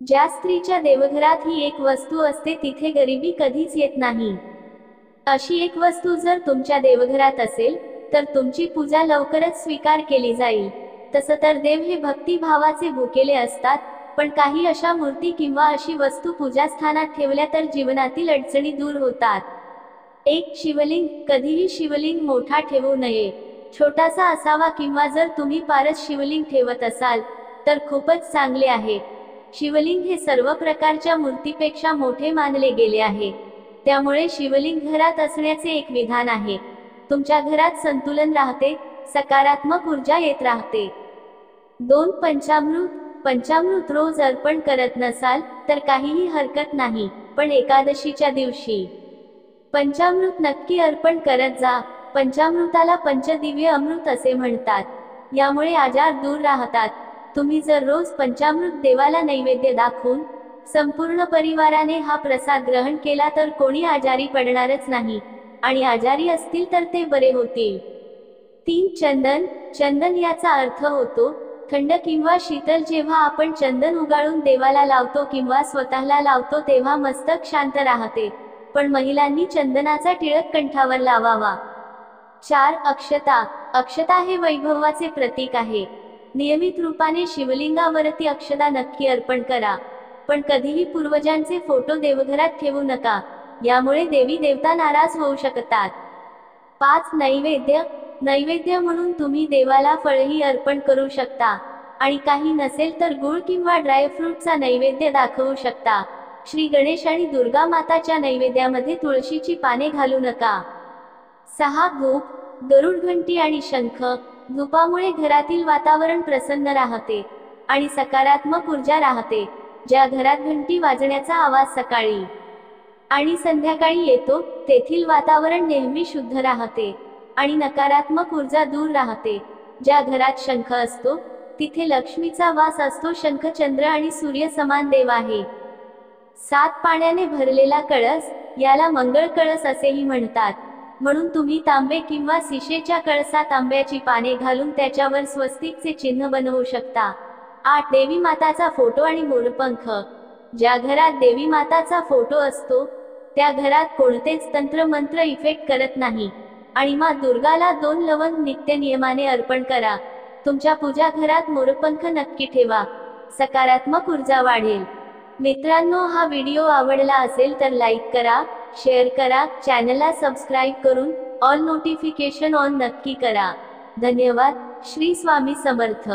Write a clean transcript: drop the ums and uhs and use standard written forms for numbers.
ज्या स्त्रीच्या देवघरात ही एक वस्तू असते तिथे गरिबी कधीच येत नाही। अशी एक वस्तू जर तुमच्या देवघरात असेल तर तुमची पूजा लवकरच स्वीकार केली जाईल। तसं तर देव हे भक्ती भावाचे भुकेले असतात, पण काही अशा मूर्ती किंवा अशी वस्तू पूजास्थानात ठेवल्या तर जीवनातील अडचणी दूर होतात। एक शिवलिंग। कधीही शिवलिंग मोठा ठेवू नये, छोटासा असावा, किंवा जर तुम्ही पारस शिवलिंग ठेवत असाल तर खूपच चांगले आहे। शिवलिंग हे सर्व प्रकारच्या मूर्तीपेक्षा मोठे मानले गेले आहे, त्यामुळे शिवलिंग घरात असण्याचे एक विधान आहे। तुमच्या घरात संतुलन राहते, सकारात्मक ऊर्जा येत राहते। 2. पंचामृत। पंचामृत रोज अर्पण करत नसाल तर काहीही हरकत नाही, पण एकादशीच्या दिवशी पंचामृत नक्की अर्पण करत जा। पंचामृताला पंचदिव्य अमृत असे म्हणतात, यामुळे आजार दूर राहतात। तुम्ही जर रोज पंचामृत देवाला नैवेद्य दाखवून संपूर्ण परिवाराने हा प्रसाद ग्रहण केला तर कोणी आजारी पडणारच नाही, आणि आजारी असतील तर ते बरे होतील। 3. चंदन। चंदन याचा अर्थ होतो थंड किंवा शीतल। जेव्हा आपण चंदन उगाळून देवाला लावतो किंवा स्वतःला लावतो तेव्हा मस्तक शांत राहते, पण महिलांनी चंदनाचा टिळक कंठावर लावावा। 4. अक्षता। अक्षता हे वैभवाचे प्रतीक आहे। नियमित रूपाने शिवलिंगावरती अक्षता नक्की अर्पण करा, पण कधीही पूर्वजांचे फोटो देवघरात ठेवू नका, यामुळे देवी देवता नाराज होऊ शकतात। 5. नैवेद्य। नैवेद्य म्हणून तुम्ही देवाला फळही अर्पण करू शकता, आणि काही नसेल तर गूळ किंवा ड्रायफ्रूटचा नैवेद्य दाखवू शकता। श्री गणेश आणि दुर्गा माताच्या नैवेद्यामध्ये तुळशीची पाने घालू नका। 6. धूप। गरुड घंटी आणि शंख। धूपामुळे घरातील वातावरण प्रसन्न राहते आणि सकारात्मक ऊर्जा राहते। ज्या घरात घंटी वाजण्याचा आवाज सकाळी आणि संध्याकाळी येतो तेथील वातावरण नेहमी शुद्ध राहते आणि नकारात्मक ऊर्जा दूर राहते। ज्या घरात शंख असतो तिथे लक्ष्मीचा वास असतो। शंख चंद्र आणि सूर्य समान देव आहे। 7. पाण्याने भरलेला कळस। याला मंगळ कळस असेही म्हणतात, म्हणून तुम्ही तांबे किंवा शिशेच्या कळसात आंब्याची पाने घालून त्याच्यावर स्वस्तिकचे चिन्ह बनवू शकता। 8. देवी माताचा फोटो आणि मोरपंख। ज्या घरात देवी माताचा फोटो असतो त्या घरात कोणतेच तंत्र मंत्र इफेक्ट करत नाही, आणि माँ दुर्गाला 2 लवंग नित्य नियमाने अर्पण करा। तुमच्या पूजा घरात मोरपंख नक्की ठेवा, सकारात्मक ऊर्जा वाढेल। मित्रांनो, हा व्हिडिओ आवडला असेल तर लाईक करा, शेअर करा, चॅनलला सबस्क्राईब करून ऑल नोटिफिकेशन ऑन नक्की करा। धन्यवाद। श्री स्वामी समर्थ।